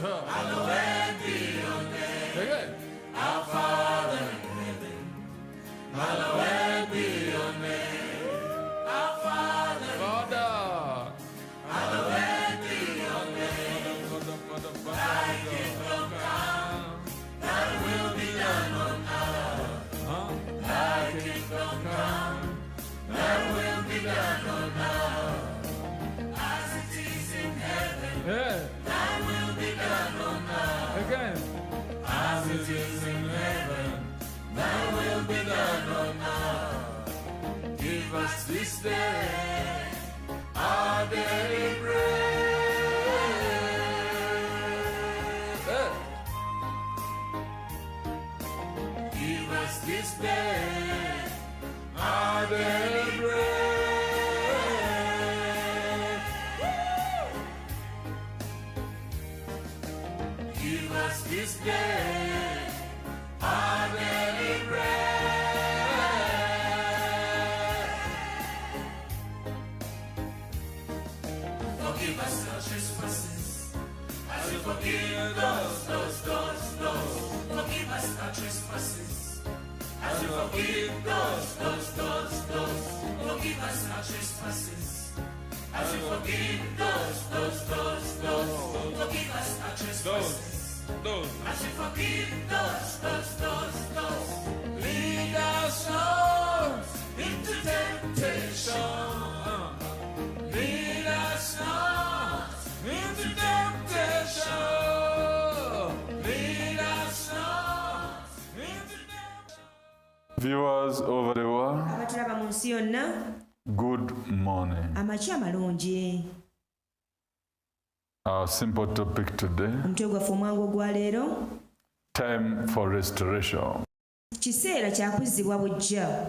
Hallowed be your name. Our Father in heaven. Hallowed be your name. Our Father. Hallowed be your name. Thy kingdom come. Thy will be done on earth. Thy kingdom come. Thy will be done on earth. As it is in heaven. Thy will be done on earth. Again. As it is in heaven. Thy will be done on earth. Give us this day our daily bread. Give us this day our daily bread. Give us this day our daily bread. Forgive us our trespasses, as we forgive those. Forgive us our trespasses, as we forgive those. Forgive us our trespasses, as we forgive those. Forgive us our trespasses. As we forgive those. Lead us not into temptation. Lead us not into temptation. Lead us not into temptation. Viewers over the world, abatulaba mu nsi yonna, good morning. amakya amalungi. Our simple topic today, omutwe gwaffe omwangu ogwa leero, time for restoration. kiseera kya kuzzibwa bujja.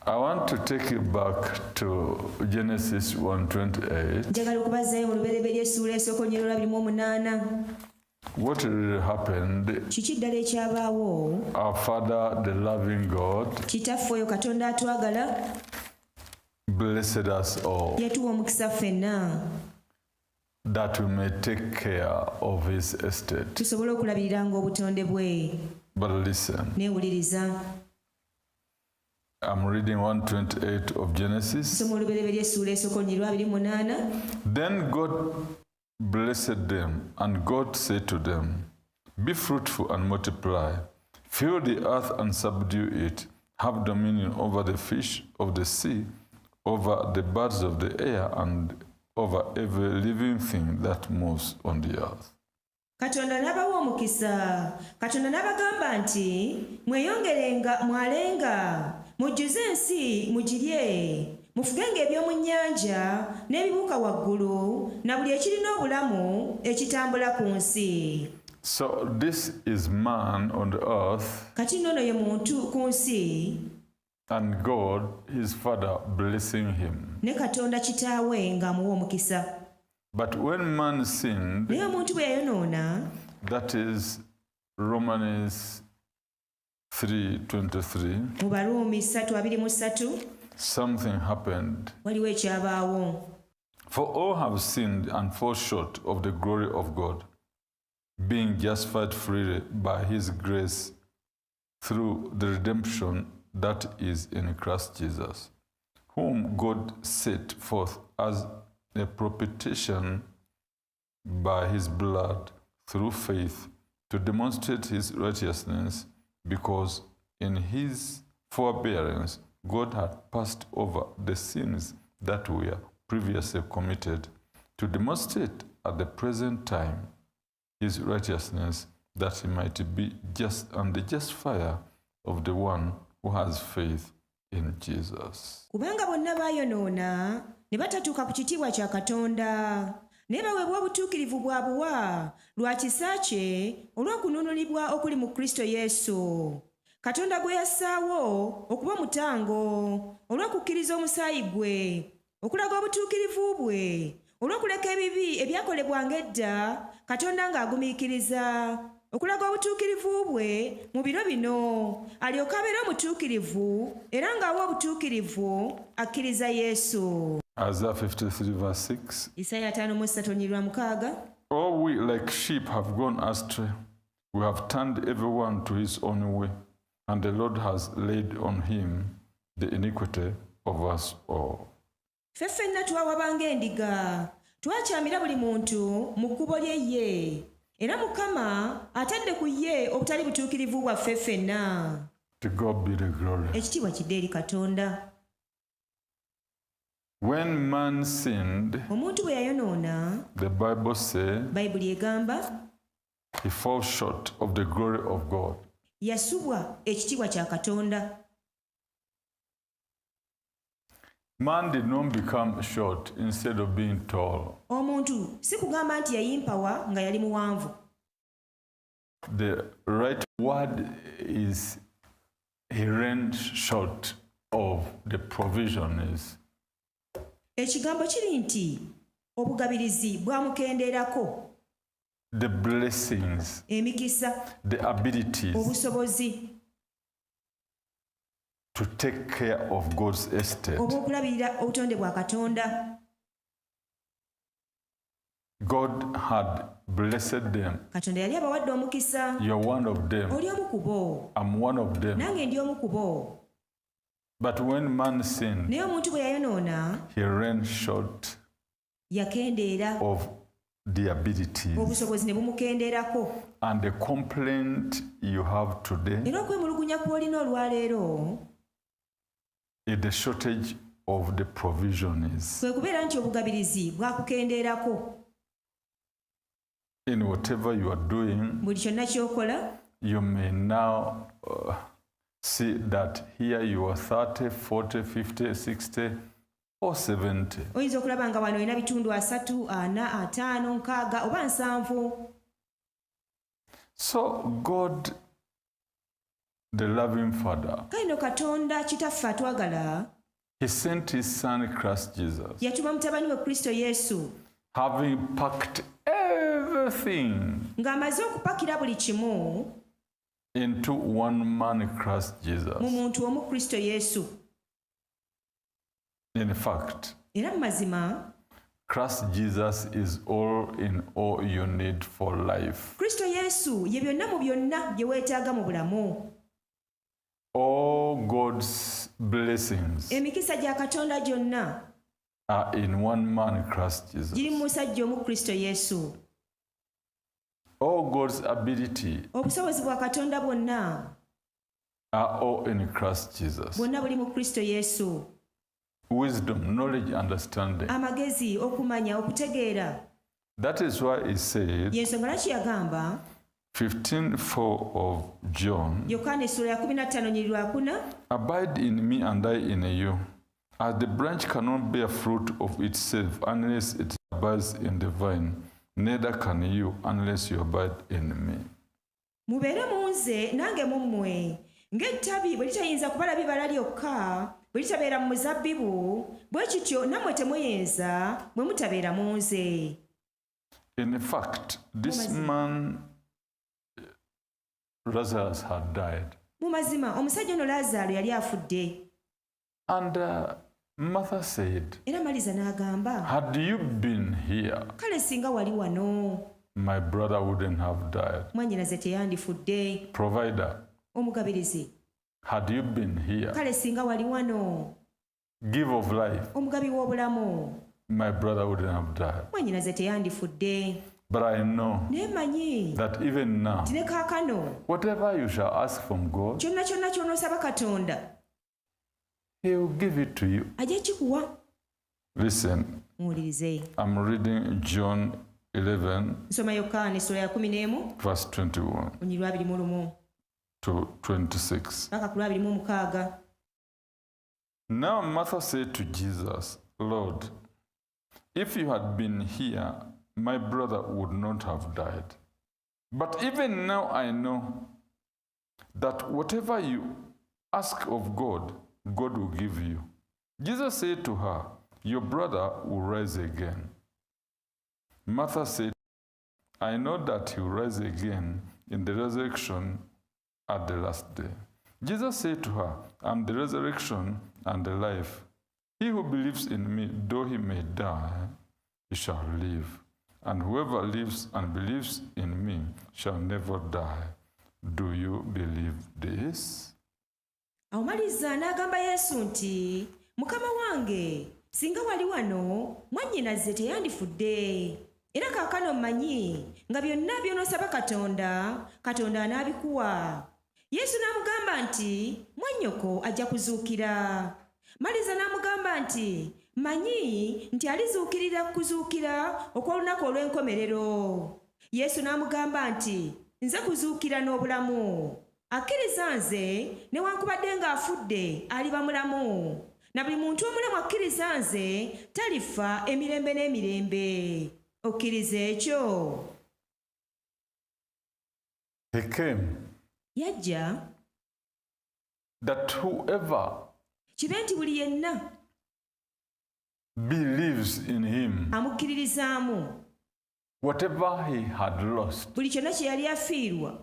I want to take you back to Genesis 1:28. njagala okubazzayo mu lubereberye essuula esooka olunyiriro 28. What really happened? kiki ddala ekyabaawo? Our Father, the loving God, kitaffe oyo katonda atwagala, blessed us all yatuwa omukisa ffenna, that we may take care of his estate. tusobole okulabiriranga obutonde bwe. But listen, neewuliriza. I'm reading 1:28 of Genesis. soma olubereberye essuula esooka olunyiriro 28. Then God blessed them, and God said to them, be fruitful and multiply, fill the earth and subdue it, have dominion over the fish of the sea, over the birds of the air, and over every living thing that moves on the earth. katonda n'abawa omukisa. katonda n'abagamba nti mweyongerenga mwalenga, mujjuze ensi mugirye, mufugenga eby'omu nnyanja n'ebibuuka waggulu na buli ekirina obulamu ekitambula ku nsi. So this is man on the earth, kati nno ye muntu ku nsi, and God, his Father, blessing him. ne katonda kitaawe ng'amuwa omukisa. But when man sinned, naye omuntu bwe yayonoona, that is Romans 3:23, mu Baruumi 3:23, something happened. waliwo ekyabaawo. For all have sinned and fall short of the glory of God, being justified freely by his grace through the redemption that is in Christ Jesus, whom God set forth as a propitiation by his blood through faith to demonstrate his righteousness, because in his forbearance God had passed over the sins that were previously committed, to demonstrate at the present time his righteousness, that he might be just and the justifier of the one who has faith in Jesus. kubanga bonna baayonoona ne batatuuka ku kitiibwa kya katonda, naye baweebwa obutuukirivu bwa buwa lwa kisa kye olw'okununulibwa okuli mu Kristo Yesu. katonda gwe yassaawo okuba omutango olw'okukkiriza omusaayi gwe, okulaga obutuukirivu bwe olw'okuleka ebibi ebyakolebwanga edda, katonda ng'agumiikiriza, okulaga obutuukirivu bwe mu biro bino, alyoke abeere omutuukirivu era ng'awa obutuukirivu akkiriza Yesu. Isaiah 53:6. Isaya 53:6. All we like sheep have gone astray. We have turned everyone to his own way, and the Lord has laid on him the iniquity of us all. Ffe ffenna twawabanga endiga, twakyamira buli muntu mu kkubo lye ye, era Mukama atadde ku ye obutali butuukirivu bwaffe ffenna. To God be the glory. Ekitiibwa kidde eri Katonda. When man sinned, Omuntu bwe yayonoona, the Bible says, Bayibuli egamba, he falls short of the glory of God. yasubwa ekitiibwa kya Katonda. Man did not become short instead of being tall. Omuntu si kugamba nti yayimpawa nga yali muwanvu. The right word is he ran short of the provisions. Ekigambo kiri nti obugabirizi bwamukendeerako, The blessings, emikisa, the abilities obusobozi to take care of God's estate. obw'okulabirira obutonde bwa Katonda. God had blessed them. Katonda yali abawadde omukisa. You're one of them. Oli omu ku bo, I'm one of them. nange ndi omu ku bo. But when man sinned, Naye omuntu bwe yayonoona, he ran short yakendeera, of the abilities. obusobozi ne bumukendeerako. And the complaint you have today Era okwemulugunya kw'olina olwaleero is the shortage of the provisions. kwe kubeera nti obugabirizi bwakukendeerako. In whatever you are doing, Buli kyonna ky'okola, you may now see that here you are 30, 40, 50, 60, or 70. oyinza okulaba nga wano olina bitundu 3, 4, 5, 6 oba 7. So God, the loving Father, Kale no Katonda kitaffe atwagala, he sent his son Christ Jesus, yatuma mutabani we Kristo Yesu, having packed everything ng'amaze okupakira buli kimu into one man, Christ mu Jesus. muntu omu Kristo Yesu. In fact, Era mu mazima, Christ Jesus is all in all you need for life. Kristo Yesu ye byonna mu byonna bye weetaaga mu bulamu. All God's blessings Emikisa gya Katonda gyonna are in one man, Christ Jesus. giri mu musajja omu Kristo Yesu. All God's ability Obusobozi bwa Katonda bwonna are all in Christ Jesus. bwonna buli mu Kristo Yesu. Wisdom, knowledge, understanding. Amagezi, okumanya, okutegeera. That is why he said, Y'ensonga lwaki yagamba 15:4 of John, Yokaana essula ya 15:4, abide in me and I in you. As the branch cannot bear fruit of itself unless it abides in the vine, neither can you unless you abide in me. mubeere mu nze nange mu mmwe. Ng'ettabi bwe litayinza kubala bibala lyokka bwe litabeera mu muzabbibu, bwe kityo nammwe temuyinza bwe mutabeera mu nze. In fact, this man, Lazarus, had died. Mu mazima omusajja ono Laazaalo yali afudde. And Martha said, Era Maliza n'agamba, had you been here, kale singa wali wano, my brother wouldn't have died. mwannyinaze teyandifudde. Provider, Omugabirizi, had you been here, kale singa wali wano, give of life, omugabi w'obulamu, my brother wouldn't have died. mwannyinaze teyandifudde. But I know Naye manyi that even now, nti ne kaakano whatever you shall ask from God, kyonna kyonna ky'onoosaba Katonda he will give it to you. ajja kikuwa. Listen, Muwulirize. I'm reading John 11, Nsoma Yokaana essula ya 11 verse 21 olunyiriri 21 to 26. paka ku 26. Now Martha said to Jesus, Lord, if you had been here, my brother would not have died. But even now I know that whatever you ask of God, God will give you. Jesus said to her, your brother will rise again. Martha said, I know that he will rise again in the resurrection at the last day. Jesus said to her, I am the resurrection and the life. He who believes in me, though he may die, he shall live. and whoever lives and believes in me shall never die. Do you believe this? Awo Maliza n'agamba Yesu nti, Mukama wange, singa wali wano, mwannyinaze teyandifudde. Era kaakano mmanyi nga byonna by'onoosaba Katonda, Katonda anaabikuwa. Yesu n'amugamba nti, mwannyoko ajja kuzuukira. Maliza n'amugamba nti, mmanyi nti alizuukirira kuzuukira okw'olunaku olw'enkomerero. Yesu n'amugamba nti, nze kuzuukira n'obulamu. Akkiriza nze newankubadde ng'afudde aliba mulamu. Na buli muntu omulamu akkiriza nze talifa emirembe n'emirembe. Okkiriza ekyo? He came Yajja that whoever kibe nti buli yenna believes in him, amukkiririzaamu whatever he had lost. buli kyonna kye yali afiirwa.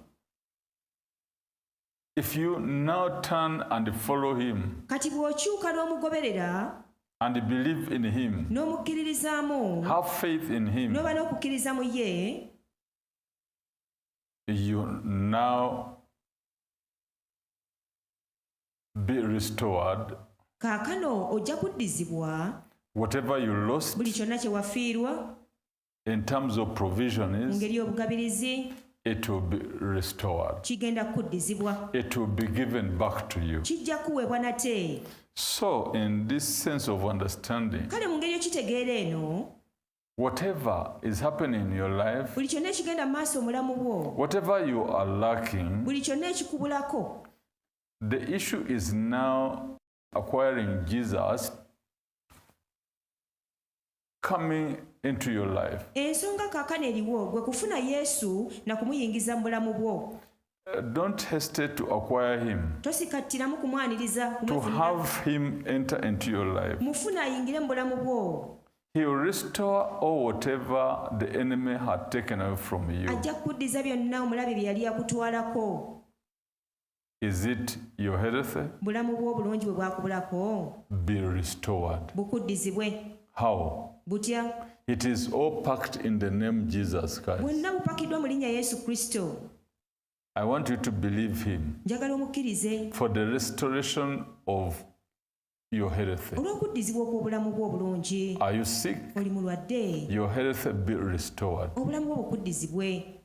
If you now turn and follow him Kati bw'okyuka n'omugoberera and believe in him, n'omukkiririzaamu have faith in him, n'oba n'okukkiriza mu ye, you now be restored. kaakano ojja kuddizibwa Whatever you lost buli kyonna kye wafiirwa in terms of mu provisions, ngeri y'obugabirizi it will be restored. kigenda kuddizibwa, It will be given back to you. kijja kuweebwa nate. So, in this sense of understanding, Kale mu ngeri y'okitegeera eno, whatever is happening in your life, buli kyonna ekigenda mu maaso omulamu bwo, whatever you are lacking, buli kyonna ekikubulako, the issue is now acquiring Jesus, coming into your life. ensonga kaakano eriwo gwe kufuna Yesu na kumuyingiza mu bulamu bwo. Don't hesitate to acquire him, Tosikattiramu kumwaniriza to kumufunira, have him enter into your life. mufuna ayingire mu bulamu bwo. He will restore all whatever the enemy had taken away from you. Ajja kuddiza byonna omulabe bye yali yakutwalako. Is it your health? Bulamu bwo obulungi bwe bwakubulako Be restored. bukuddizibwe. How? Butya? It is all packed in the name Jesus Christ. Bwonna bupakiddwa mu linnya Yesu Kristo. I want you to believe him Njagala omukkirize for the restoration of your health. olw'okuddizibwa okw'obulamu bwo obulungi. Are you sick? Oli mulwadde, Your health be restored. obulamu bwo bukuddizibwe.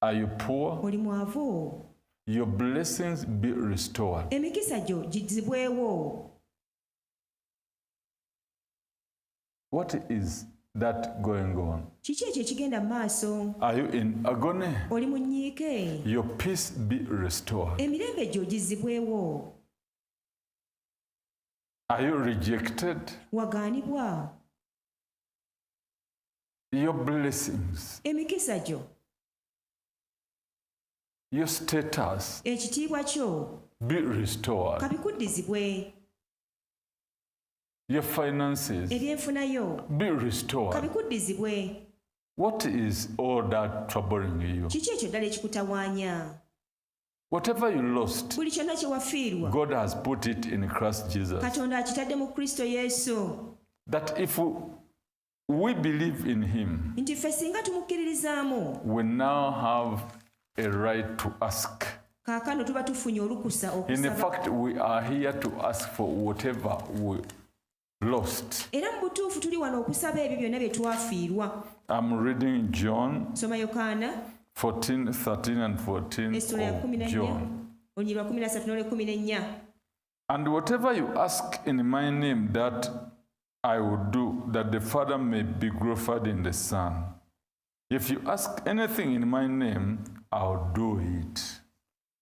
Are you poor? Oli mwavu, Your blessings be restored. emikisa gyo gizzibwewo. What is that going on? Kiki ekyo ekigenda mu maaso? Are you in agony? Oli mu nnyiike, Your peace be restored. emirembe gyo gizzibwewo. Are you rejected? Wagaanibwa, Your blessings, emikisa gyo, your status ekitiibwa kyo be restored. kabikuddizibwe. Your finances Ebyenfuna yo be restored. kabikuddizibwe. What is all that troubling you? Kiki ekyo ddala ekikutawaanya? Whatever you lost, Buli kyonna kye wafiirwa God has put it in Christ Jesus. Katonda akitadde mu Kristo Yesu, That if we believe in him, nti ffe singa tumukkiririzaamu, we now have a right to ask. kaakano tuba tufunye olukusa In okusaba. fact, we are here to ask for whatever we lost. Era mu butuufu tuli wano okusaba ebyo byonna bye twafiirwa. I'm reading John Soma Yokaana 14, 13 and 14 essula ya of 14 John. olunyiriri lwa 13 n'olw'ekkumi. And whatever you ask in my name, that I will do, that the Father may be glorified in the Son. If you ask anything in my name, I'll do it.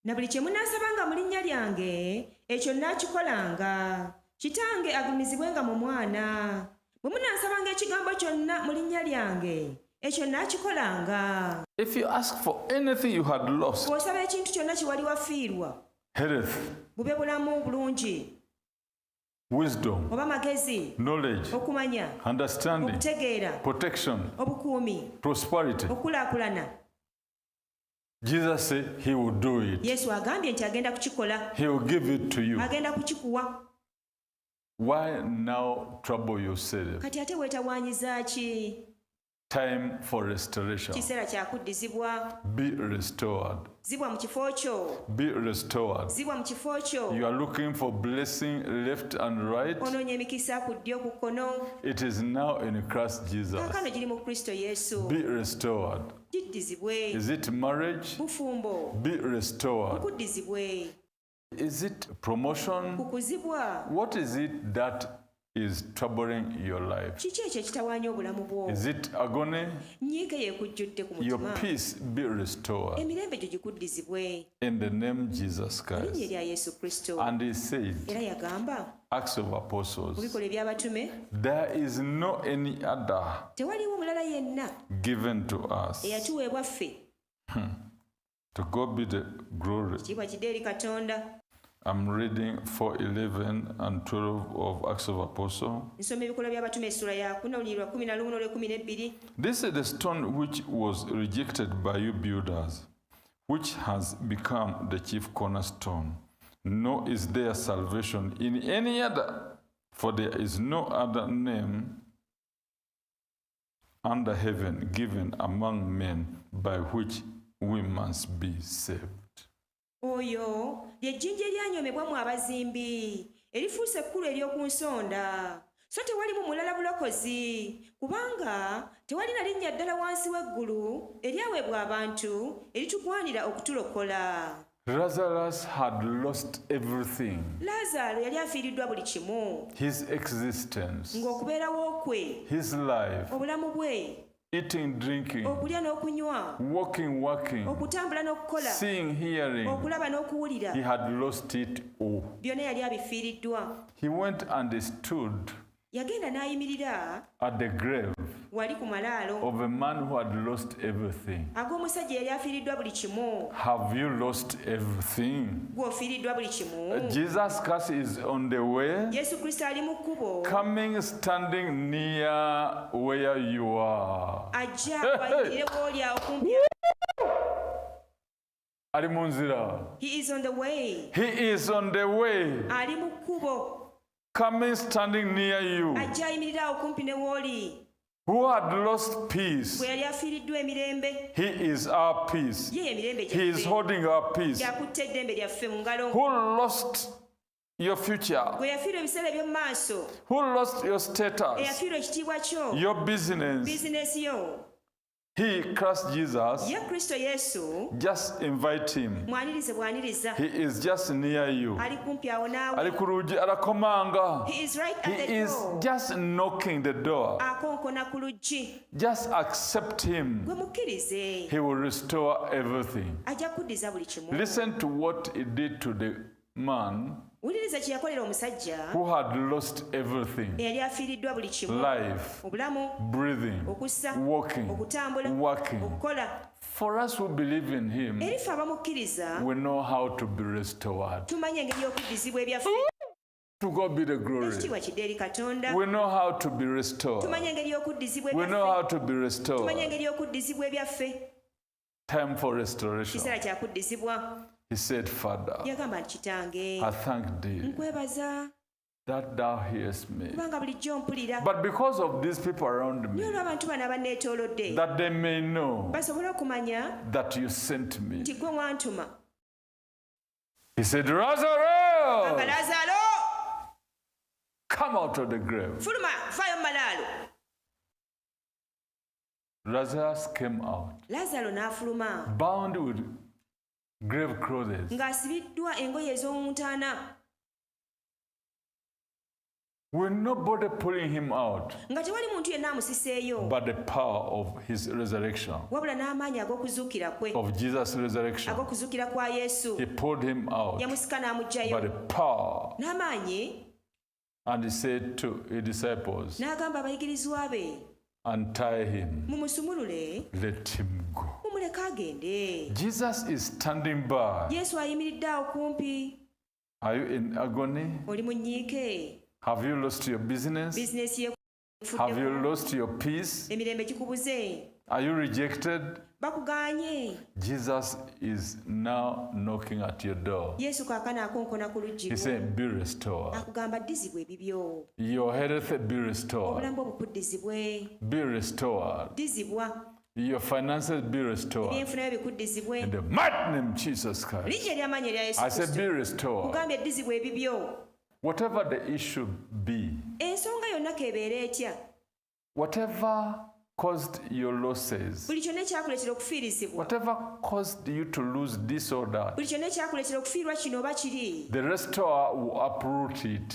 Na buli kye munaasabanga mu linnya lyange, ekyo nnaakikolanga. Kitange agulumizibwenga mu Mwana. Bwe munaasabanga ekigambo kyonna mu linnya lyange, ekyo nnaakikolanga. If you ask for anything you had lost, Bw'osaba ekintu kyonna kye wali wafiirwa, health, bube bulamu bulungi, wisdom, oba magezi, knowledge, okumanya, understanding, okutegeera, protection, obukuumi, prosperity, okulaakulana, Jesus said he will do it. Yesu agambye nti agenda kukikola, He will give it to you. agenda kukikuwa. Why now trouble yourself? Kati ate weetawaanyiza ki? Time for restoration. Kiseera kya kuddizibwa. Be restored. Zibwa mu kifo kyo. Be restored. Zibwa mu kifo kyo. You are looking for blessing left and right. Onoonya emikisa ku ddyo ku kkono. It is now in Christ Jesus. Kaakano giri mu Kristo Yesu. Be restored. Giddizibwe. Is it marriage? Bufumbo. Be restored. Kuddizibwe. Is it promotion? Kukuzibwa. What is it that is troubling your life? Kiki ekyo ekitawaanya obulamu bwo? Is it agony? Nyiike yeekujjudde ku Your mutima. peace be restored. Emirembe gyo gikuddizibwe. In the name Jesus Mu linnya Christ. erya Yesu Kristo. And he said, Era yagamba Acts of mu Apostles, bikola eby'abatume there is no any other tewaliwo mulala yenna given to us. eyatuweebwa ffe. To God be the glory. Kitiibwa kidde eri Katonda. I'm reading 4:11 and 12 of Acts of Apostles. Nsoma ebikola by'abatume essula ya 4 olunyiriri lwa 11 n'olwa 12. This is the stone which was rejected by you builders, which has become the chief cornerstone. Nor is there salvation in any other, for there is no other name under heaven given among men by which we must be saved. Oyo ly'ejjinja eryanyoomebwa mu abazimbi erifuuse ekkulu ery'oku nsonda, so tewalimu mulala bulokozi, kubanga tewali na linnya ddala wansi w'eggulu eryaweebwa abantu eritugwanira okutulokola. Lazarus had lost everything, Laazaalo yali afiiriddwa buli kimu, his existence, ng'okubeerawo kwe, his life, obulamu bwe, eating, drinking, okulya n'okunywa, walking, working, okutambula n'okukola, seeing, hearing. okulaba n'okuwulira, He had lost it all. byonna yali abifiiriddwa. He went and stood Yagenda n'ayimirira at the grave wali ku malaalo of a man who had lost everything. ag'omusajja yali afiiriddwa buli kimu. Have you lost everything? Gwe ofiiriddwa buli kimu. Jesus Christ is on the way, Yesu Kristo ali mu kkubo, coming, standing near where you are. ajja wayimirire w'oli awo kumpi. Ali mu nzira. He is on the way. He is on the way, Ali mu kkubo, coming, standing near you. ajja ayimirira awo kumpi ne w'oli. Who had lost peace? Bwe yali afiiriddwa emirembe, He is our peace. ye emirembe He is gyaffe. holding our peace. Yakutte eddembe lyaffe mu ngalo. Who lost your future? Gwe yafiirwa ebiseera eby'omu maaso, Who lost your status, eyafiirwa ekitiibwa kyo, your business? bizinesi yo. He, Christ Jesus, Ye Kristo Yesu just invite him. mwanirize bw'aniriza, He is just near you. ali kumpi awo naawe. Ali ku lugi arakomanga. He is right at He the is door. just knocking the door. Akonkona ku luggi. Just accept him. Gwe mukkirize, He will restore everything. ajja kuddiza buli kimu. Listen to what he did to the man Wuliriza kye yakolera omusajja who had lost everything. eyali afiiriddwa buli kimu: Life, obulamu, breathing, okussa, walking, okutambula, working. okukola. For us who believe in him, Eri ffe abamukkiriza we know how to be restored. tumanyi engeri y'okuddizibwa ebyaffe. To God be the glory. Ekitiibwa kidde eri Katonda. We know how to be restored. Tumanyi engeri y'okuddizibwa We know ebyaffe. how to be Tumanyi restored. engeri y'okuddizibwa ebyaffe. Time for restoration. Kiseera kya kuddizibwa. He said, Father, Yagamba nti kitange, I thank thee nkwebaza that thou hearest me. kubanga bulijjo mpulira. But because of these people around Naye me, olw'abantu bano abanneetoolodde, that they may know basobole okumanya that you sent me. nti gwe wantuma. He said, Lazarus, Amba Laazaalo, come out of the grave. fuluma, vaayo mu malaalo. Lazarus came out, Laazaalo n'afuluma bound with grave clothes. ng'asibiddwa engoye ez'omu ntaana, With nobody pulling him out, nga tewali muntu yenna amusiseeyo, but the power of his resurrection, wabula n'amaanyi ag'okuzuukira kwe, of Jesus' resurrection. ag'okuzuukira kwa Yesu. He pulled him out Yamusika by n'amuggyayo the power. n'amaanyi, And he said to his disciples, n'agamba abayigirizwa be, untie him, mumusumulule, let him go. mumuleke agende. Jesus is standing by. Yesu ayimiridde awo kumpi. Are you in agony? Oli mu nnyiike, Have you lost your business? bizinesi ye Have you efuddeko, lost your peace? emirembe gikubuze, Are you rejected? bakuganye. Jesus is now knocking at your door. Yesu kaakana akonkona ku luggi He said, be restored. akugamba ddizibwa ebibyo, Your health be restored. obulamu bwo bukuddizibwe, Be restored. ddizibwa, Your finances be restored. ebyenfuna byo bikuddizibwe, In the mighty name of Jesus Christ. linnya ery'amaanyi erya Yesu I said, Kristo. be restored. Kugambye ddizibwa ebibyo. Whatever the issue be, Ensonga yonna keebeera etya, whatever caused your losses, buli kyonna ekyakuleetera okufiirizibwa, whatever caused you to lose this or that, buli kyonna ekyakuleetera okufiirwa kino oba kiri, the restorer will uproot it.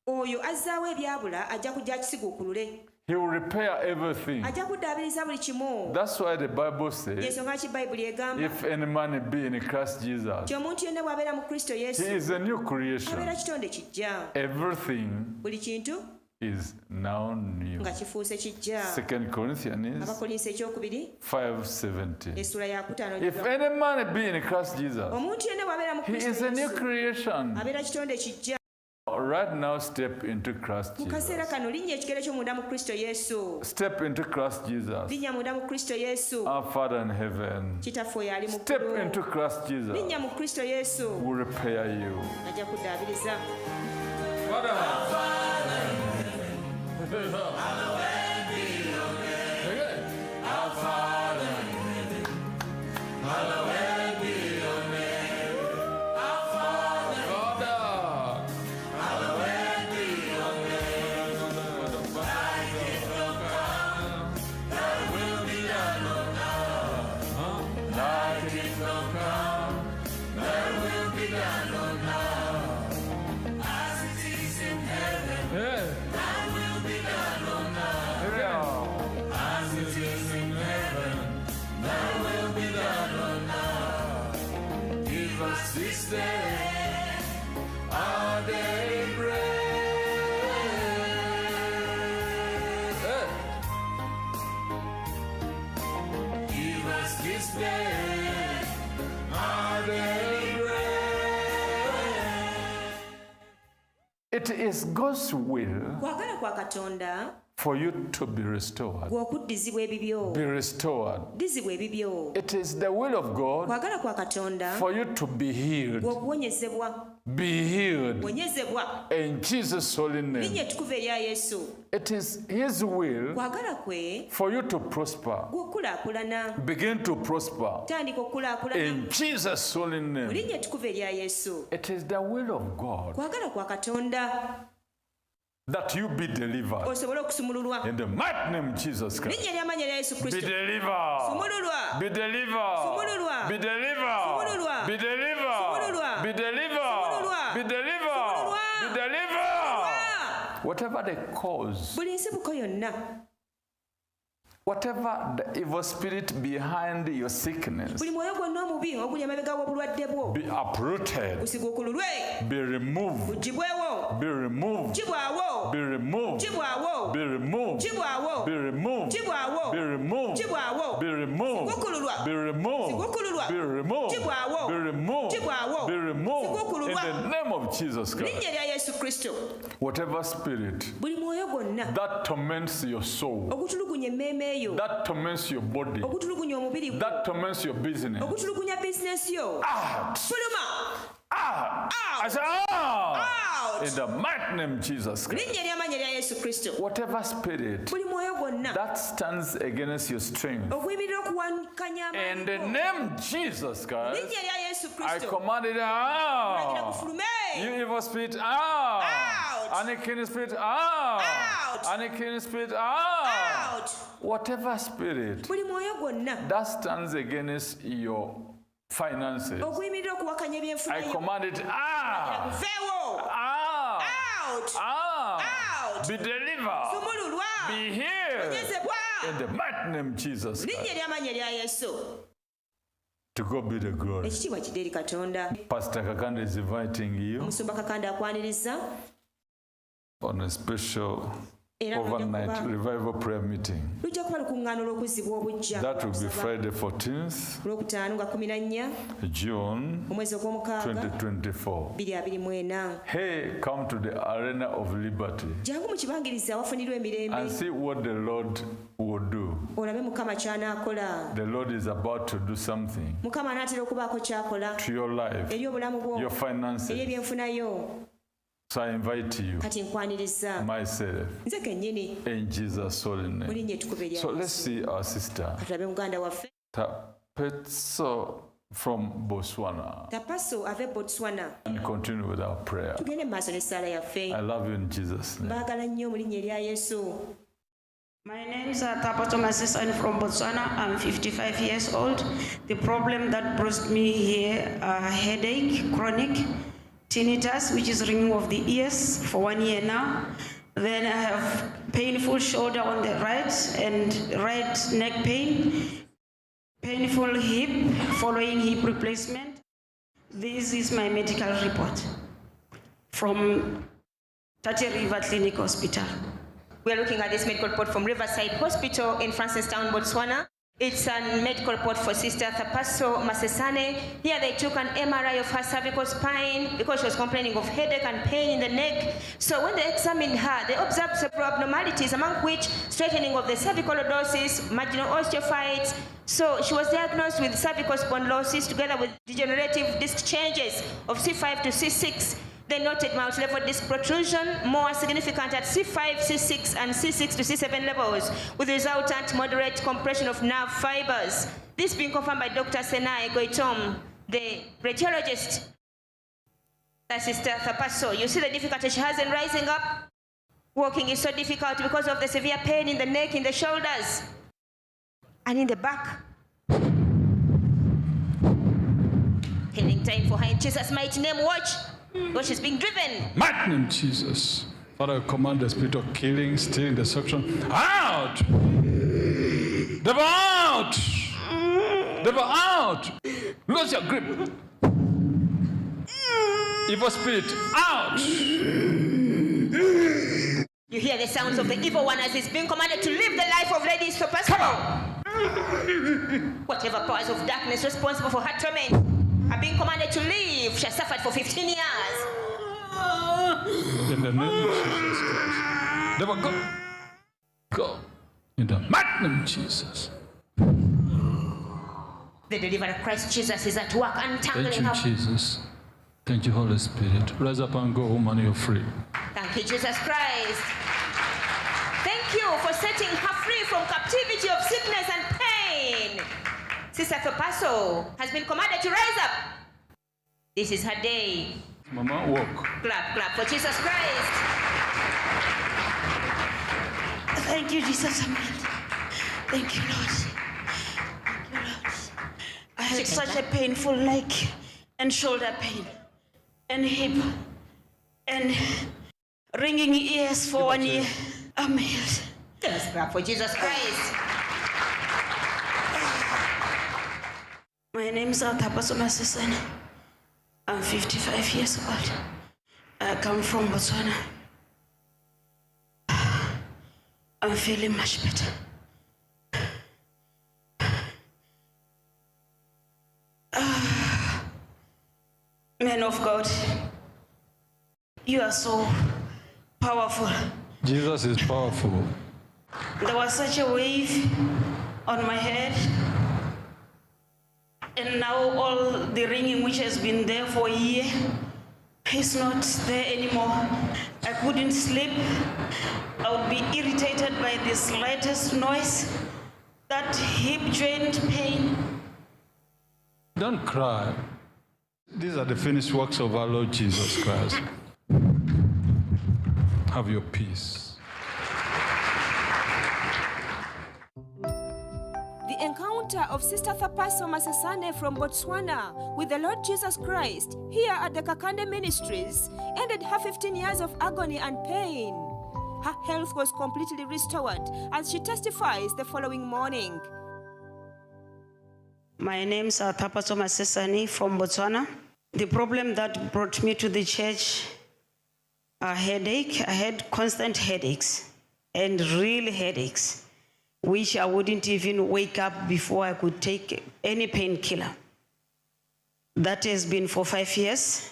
oyo azzaawo ebyabula ajja kujja akisiguukulule, He will repair everything. ajja kuddaabiriza buli kimu. That's why the Bible says, Y'ensonga ki Bayibuli egamba if any man be in Christ Jesus, ti omuntu yenna bw'abeera mu Kristo Yesu he is a new abeera creation. kitonde kijja, Everything buli kintu is now new. nga kifuuse kijja. 2 Corinthians Abakolinsi ekyokubiri 5:17. essula ya 5 If any man be in Christ Jesus, omuntu yenna bw'abeera mu he Kristo is a new Yesu creation. abeera kitonde kijja. Right now, step into Christ Mu kaseera Jesus. kano linnya ekigere ky'omunda mu Kristo Yesu, Step into Christ Jesus. linnya munda mu Kristo Yesu. Our Father in heaven. Kitaffe oyo ali mu Step ggulu, into Christ Jesus. linnya mu Kristo Yesu Will repair you. ajja kuddaabiriza. This day, our daily bread. Give us this day our daily bread. It is God's will Kwagala kwa Katonda for you to be restored. gw'okuddizibwa ebibyo, Be restored. ddizibwa ebibyo. It is the will of God Kwagala kwa Katonda for you to be healed. gw'okuwonyezebwa, Be healed wonyezebwa, in Jesus' holy linnya name. ettukuvu erya Yesu. It is His will Kwagala kwe for you to prosper. gw'okulaakulana, Begin to prosper tandika okulaakulana in Jesus' holy mu name. linnya ettukuvu erya Yesu. It is the will of God Kwagala kwa Katonda that you be delivered osobole okusumululwa, in the mighty name of Jesus Christ. linnya ery'amaanyi erya Yesu Be Kristo. delivered. Sumululwa, Be delivered. Sumululwa. Be delivered. Sumululwa. Be delivered. Sumululwa. Be delivered. Sumululwa. Be delivered. Sumululwa. Be delivered. Whatever the cause, buli nsibuko yonna, whatever the evil spirit behind your sickness, buli mwoyo gwonna omubi oguli emabega w'obulwadde bwo be uprooted, busiguukululwe, be removed, buggibwewo, be removed, gibwawo, be removed, gibwawo, be removed, gibwawo, be removed, gibwawo, be removed, gibwawo, be removed, siguukululwa, be removed, siguukululwa, be removed, gibwawo, be removed, gibwawo, be removed in siguukululwa, the name of Jesus Christ. linnya erya Yesu Kristo. Whatever spirit Buli mwoyo gwonna that torments your soul, ogutulugunya emmeeme yo, that torments your body, ogutulugunya omubiri gwo, that torments your business, ogutulugunya bizinesi yo, out, fuluma, out, I say out, out, in the mighty name of Jesus Christ. linnya ery'amaanyi erya Yesu Kristo. Whatever spirit Buli mwoyo gwonna that stands against your strength, ogwimirira okuwankanya in the amaanyi go, name of Jesus Christ, linnya erya Yesu I Kristo. command it Olagira out. kufulume, You evil spirit out. Out. Unclean spirit out. Out. Unclean spirit out. out. Whatever spirit Buli mwoyo gwonna that stands against your finances, ogwimirira okuwakanya ebyenfuna I yo, command it out. guveewo, Out. out, Out. out, Be delivered. sumululwa, Be healed. onyezebwa, In the mighty name of Jesus linnya Christ. ery'amaanyi erya Yesu. To God be the glory. Ekitiibwa kidde eri Katonda. Pastor Kakande is inviting you Omusumba Kakande akwaniriza on a special Era overnight revival prayer meeting. lujja kuba lukuŋŋaana olw'okuzzibwa obujja That will be Friday 14th olwokutaano nga 14 June omwezi ogw'omukaaga 2024. 2024. Hey, come to the arena of liberty Jangu mu kibangirizi awafunirwa emirembe and see what the Lord will do. olabe Mukama ky'anaakola. The Lord is about to do something Mukama anaatera okubaako ky'akola to your life, eri obulamu bwo your eri finances. ebyenfunayo. So I invite you, Kati nkwaniriza myself, nze kennyini in Jesus' holy mu name. linnya ettukuvu erya So let's Yesu. see our sister, Tulabe muganda waffe Tapetso from Botswana, Tapaso ave Botswana. and continue with our prayer. Tugende mu maaso n'essaala yaffe. I love you in Jesus' name. Mbaagala nnyo mu linnya erya Yesu. My name is Tapato Masisa. I'm from Botswana. I'm 55 years old. The problem that brought me here are headache, chronic, tinnitus, which is ringing of the ears for 1 year now. Then I have painful shoulder on the right and right neck pain, painful hip following hip replacement. This is my medical report from Tate River Clinic Hospital. We are looking at this medical report from Riverside Hospital in Francistown, Botswana. It's a medical report for Sister Tapaso Masesane. Here they took an MRI of her cervical spine because she was complaining of headache and pain in the neck. So when they examined her, they observed several abnormalities, among which straightening of the cervical lordosis, marginal osteophytes. So she was diagnosed with cervical spondylosis together with degenerative disc changes of C5 to C6. They noted multi-level disc protrusion, more significant at C5, C6, and C6 to C7 levels, with resultant moderate compression of nerve fibers. This being confirmed by Dr. Senai Goitom, the radiologist. That's Sister Tapaso. You see the difficulty she has in rising up? Walking is so difficult because of the severe pain in the neck, in the shoulders, and in the back. Healing time for her in Jesus' mighty name. Watch. Because she's being driven. Mighty name Jesus. Father, I command the spirit of killing, stealing, destruction out. Devil out. Devil out. Lose your grip. Evil spirit out. You hear the sounds of the evil one as he's being commanded to live the life of Lady Sopaso. Whatever powers of darkness responsible for her torment are being commanded to leave. She has suffered for 15 years. In the name of Jesus Christ. Devil, go. Go. In the mighty name of Jesus. The deliverer Christ Jesus is at work untangling Thank you, her. Jesus. Thank you, Holy Spirit. Rise up and go, woman, you're free. Thank you, Jesus Christ. Thank you for setting her free from captivity of sickness and pain. Sister Topaso has been commanded to rise up. This is her day. Mama, walk. Clap, clap for Jesus Christ. Thank you, Jesus. Thank you, Lord. Thank you, Lord. I had such a painful neck and shoulder pain and hip and ringing ears for 1 year. I'm healed. Let's clap for Jesus Christ. My name is Tapaso Masesane. I'm 55 years old. I come from Botswana. I'm feeling much better. Man of God, you are so powerful. Jesus is powerful. There was such a wave on my head, and now all the ringing which has been there for a year is not there anymore. I couldn't sleep. I would be irritated by the slightest noise, that hip joint pain. Don't cry. These are the finished works of our Lord Jesus Christ. Have your peace. The encounter of Sister Tapaso Masesane from Botswana with the Lord Jesus Christ here at the Kakande Ministries ended her 15 years of agony and pain. Her health was completely restored as she testifies the following morning. My name is Tapaso Masesane from Botswana. The problem that brought me to the church are headache. I had constant headaches. and real headaches, which I wouldn't even wake up before I could take any painkiller. That has been for 5 years,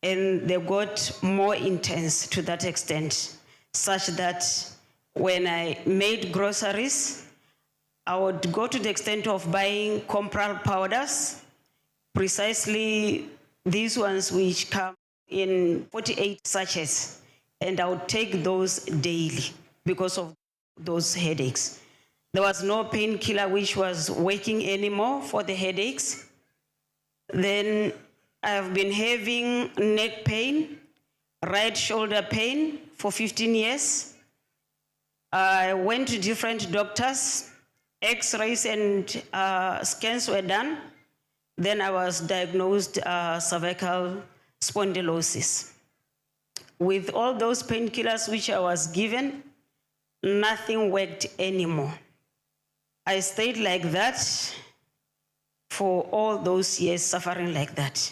and they got more intense to that extent, such that when I made groceries, I would go to the extent of buying Compral powders, precisely these ones which come in 48 sachets, and I would take those daily because of those headaches. There was no painkiller which was working anymore for the headaches. Then I've been having neck pain, right shoulder pain for 15 years. I went to different doctors, x-rays and scans were done. Then I was diagnosed cervical spondylosis. With all those painkillers which I was given, nothing worked anymore. I stayed like that for all those years, suffering like that.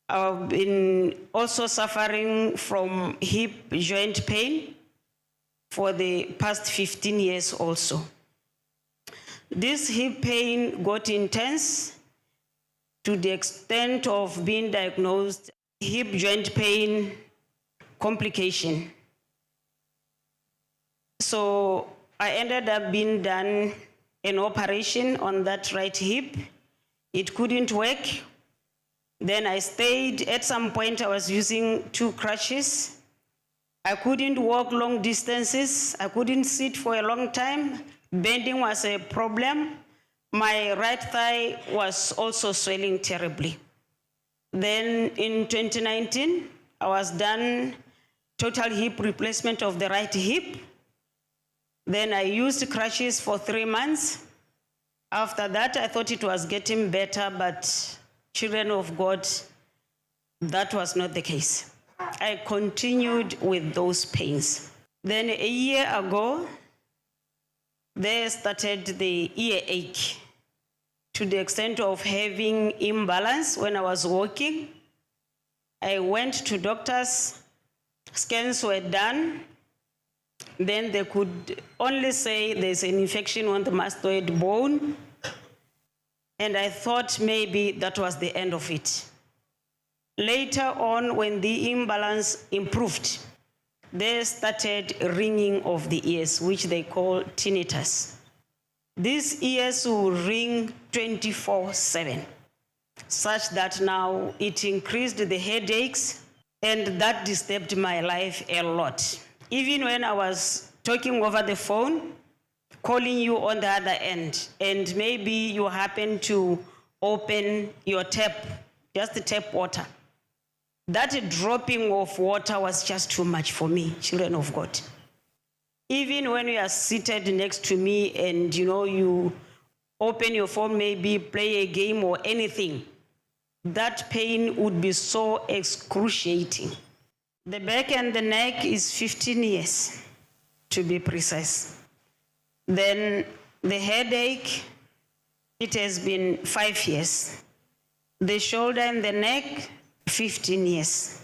I've been also suffering from hip joint pain for the past 15 years also. This hip pain got intense to the extent of being diagnosed hip joint pain complication. So I ended up being done an operation on that right hip. It couldn't work. Then I stayed. At some point, I was using 2 crutches. I couldn't walk long distances. I couldn't sit for a long time. Bending was a problem. My right thigh was also swelling terribly. Then in 2019, I was done total hip replacement of the right hip. Then I used crutches for 3 months. After that, I thought it was getting better, but children of God, that was not the case. I continued with those pains. Then a year ago, they started the earache to the extent of having imbalance when I was walking. I went to doctors, scans were done. Then they could only say there's an infection on the mastoid bone. And I thought maybe that was the end of it. Later on, when the imbalance improved, they started ringing of the ears, which they call tinnitus. These ears will ring 24/7, such that now it increased the headaches, and that disturbed my life a lot. Even when I was talking over the phone, calling you on the other end, and maybe you happen to open your tap, just the tap water. That dropping of water was just too much for me, children of God. Even when you are seated next to me and you open your phone, maybe play a game or anything, that pain would be so excruciating. The back and the neck is 15 years, to be precise. Then the headache, it has been 5 years. The shoulder and the neck, 15 years.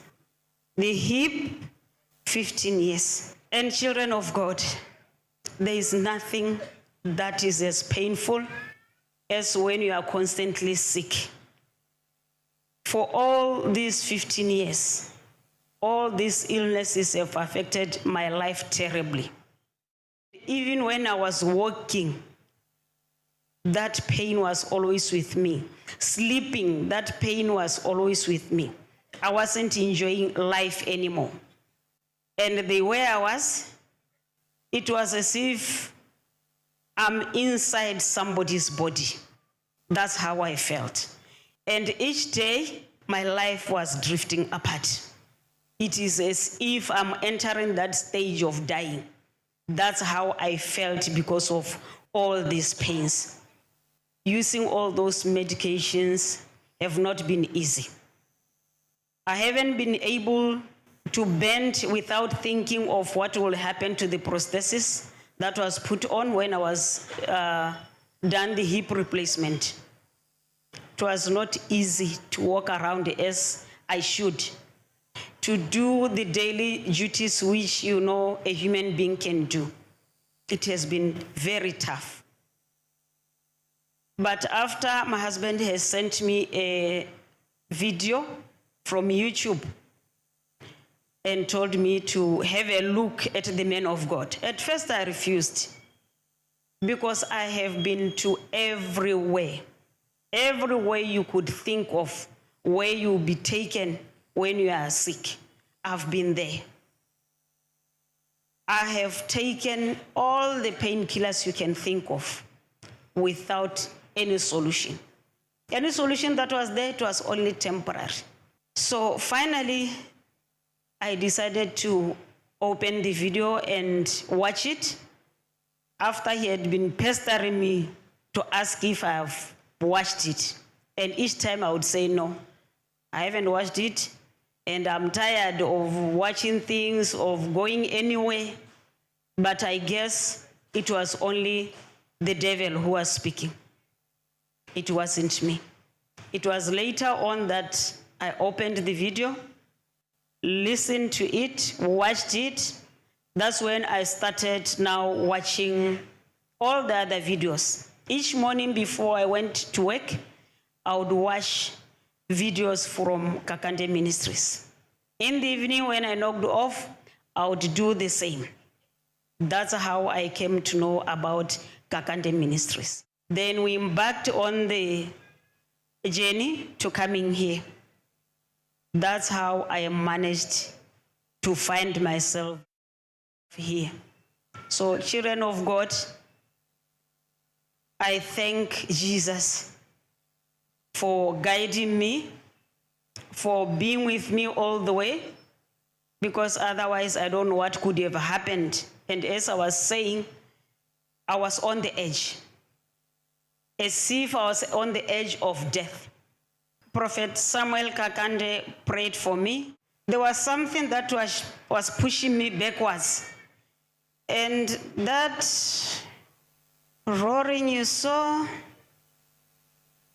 The hip, 15 years. And children of God, there is nothing that is as painful as when you are constantly sick. For all these 15 years, all these illnesses have affected my life terribly. Even when I was walking, that pain was always with me. Sleeping, that pain was always with me. I wasn't enjoying life anymore. And the way I was, it was as if I'm inside somebody's body. That's how I felt. And each day, my life was drifting apart. It is as if I'm entering that stage of dying. That's how I felt because of all these pains. Using all those medications have not been easy. I haven't been able to bend without thinking of what will happen to the prosthesis that was put on when I was done the hip replacement. It was not easy to walk around as I should. to do the daily duties which, you know, a human being can do. It has been very tough. But after my husband has sent me a video from YouTube and told me to have a look at the man of God, at first I refused, because I have been to everywhere you could think of where you'll be taken when you are sick. I've been there. I have taken all the painkillers you can think of without any solution. Any solution that was there, it was only temporary. So finally, I decided to open the video and watch it after he had been pestering me to ask if I've watched it. And each time I would say, no, I haven't watched it, and I'm tired of watching things, of going anywhere. But I guess it was only the devil who was speaking. It wasn't me. It was later on that I opened the video, listened to it, watched it. That's when I started now watching all the other videos. Each morning before I went to work, I would watch videos from Kakande Ministries. In the evening when I knocked off, I would do the same. That's how I came to know about Kakande Ministries. Then we embarked on the journey to coming here. That's how I managed to find myself here. So, children of God, I thank Jesus for guiding me, for being with me all the way, because otherwise I don't know what could have happened. And as I was saying, I was on the edge, as if I was on the edge of death. Prophet Samuel Kakande prayed for me. There was something that was pushing me backwards. And that roaring you saw,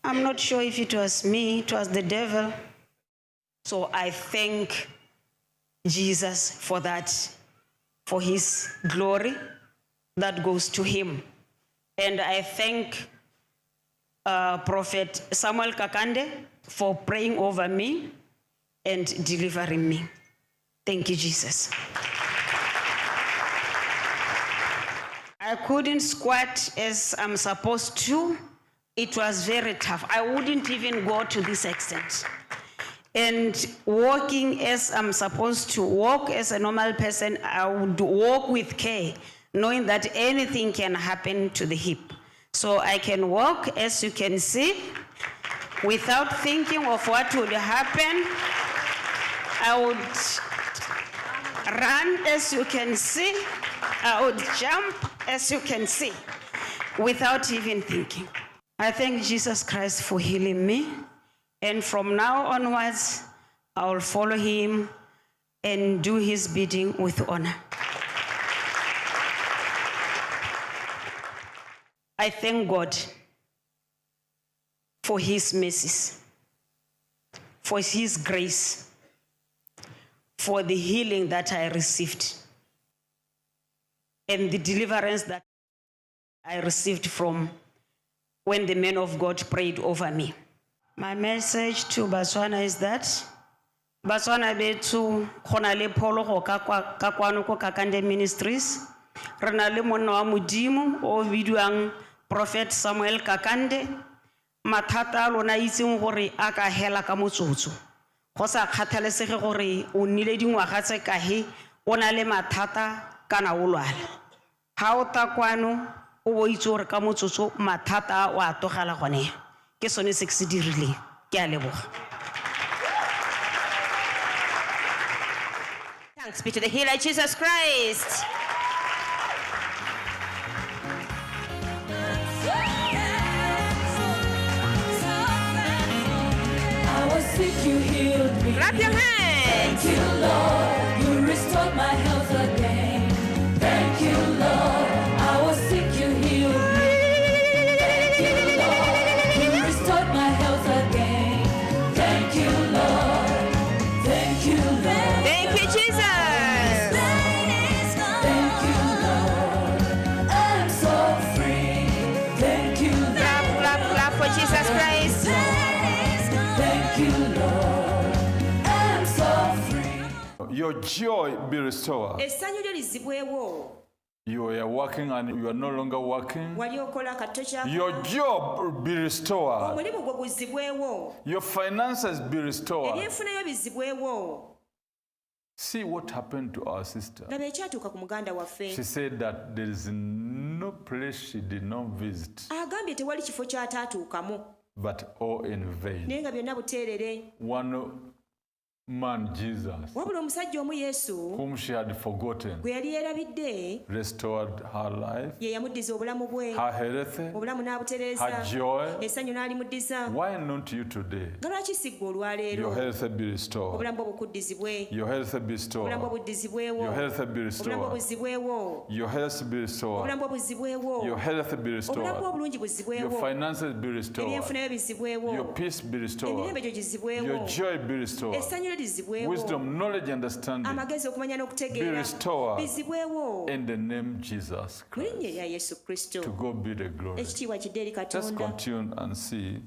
I'm not sure if it was me, it was the devil. So I thank Jesus for that, for his glory that goes to him. And I thank Prophet Samuel Kakande for praying over me and delivering me. Thank you, Jesus. I couldn't squat as I'm supposed to. It was very tough. I wouldn't even go to this extent. And walking as I'm supposed to walk as a normal person, I would walk with care, knowing that anything can happen to the hip. So I can walk, as you can see, without thinking of what would happen. I would run, as you can see. I would jump, as you can see, without even thinking. I thank Jesus Christ for healing me. And from now onwards, I will follow him and do his bidding with honor. I thank God for his mercies, for his grace, for the healing that I received, and the deliverance that I received from when the man of God prayed over me. My message to Botswana is that Botswana betu khona le pholo go ka kwano ko Kakande Ministries. Re na le monna wa modimo o bidiwang Prophet Samuel Kakande. Mathata a lona itseng gore a ka hela ka motsotso. Go sa kgathalesege gore o nnile dingwaga tse kae, o na le mathata kana o lwala. Ha o ta kwano o bo itse gore ka motsotso mathata o a togela gone. Ke sone se se dirile. Ke a leboga. Thanks be to the healer, Jesus Christ. I was sick, you healed me. Clap your hands. Thank you, Lord. You restored my health again. Thank you, Lord. I was sick, you healed me. Thank you, Lord. You restored my health again. Thank you, Lord. Thank you, Lord. for Jesus Christ. Thank you, Lord. I'm so free. Your joy be restored. Essanyu lyo lizzibwewo. You are working and you are no longer working. Wali okola katto kyako. Your job be restored. Omulimu gwo guzzibwewo. Your finances be restored. Ebyenfunayo bizzibwewo. See what happened to our sister. Laba ekyatuuka ku muganda waffe. She said that there is no place she did not visit, Agambye tewali kifo ky'ataatuukamu. but all in vain. Naye nga byonna buteerere. One man, Jesus, Wabula omusajja omu Yesu whom she had forgotten, gwe yali yeerabidde restored her life, ye yamuddiza obulamu bwe. her health, Obulamu n'abutereeza. her joy. Essanyu n'alimuddiza. Why not you today? Nga lwaki si ggwe Your olwaleero? health be restored. Obulamu bwo bukuddizibwe. Your health be Obulamu bwo restored. buddizibwewo. Your health be Obulamu bwo restored. buzzibwewo. Your health be restored. Obulamu bwo buzzibwewo. Your health be Obulamu bwo restored. obulungi Your buzzibwewo. finances be restored. Ebyenfunayo bizzibwewo. Your peace be Emirembe restored. gyo gizzibwewo. Your joy be restored. Essanyu lyo lizzibwewo. Wisdom, knowledge, understanding Amagezi okumanya be n'okutegeera restored bizzibwewo. in the name Jesus Mu linnya Christ. erya Yesu Kristo. To God be the glory. Ekitiibwa kidde eri Let's Katonda. continue and see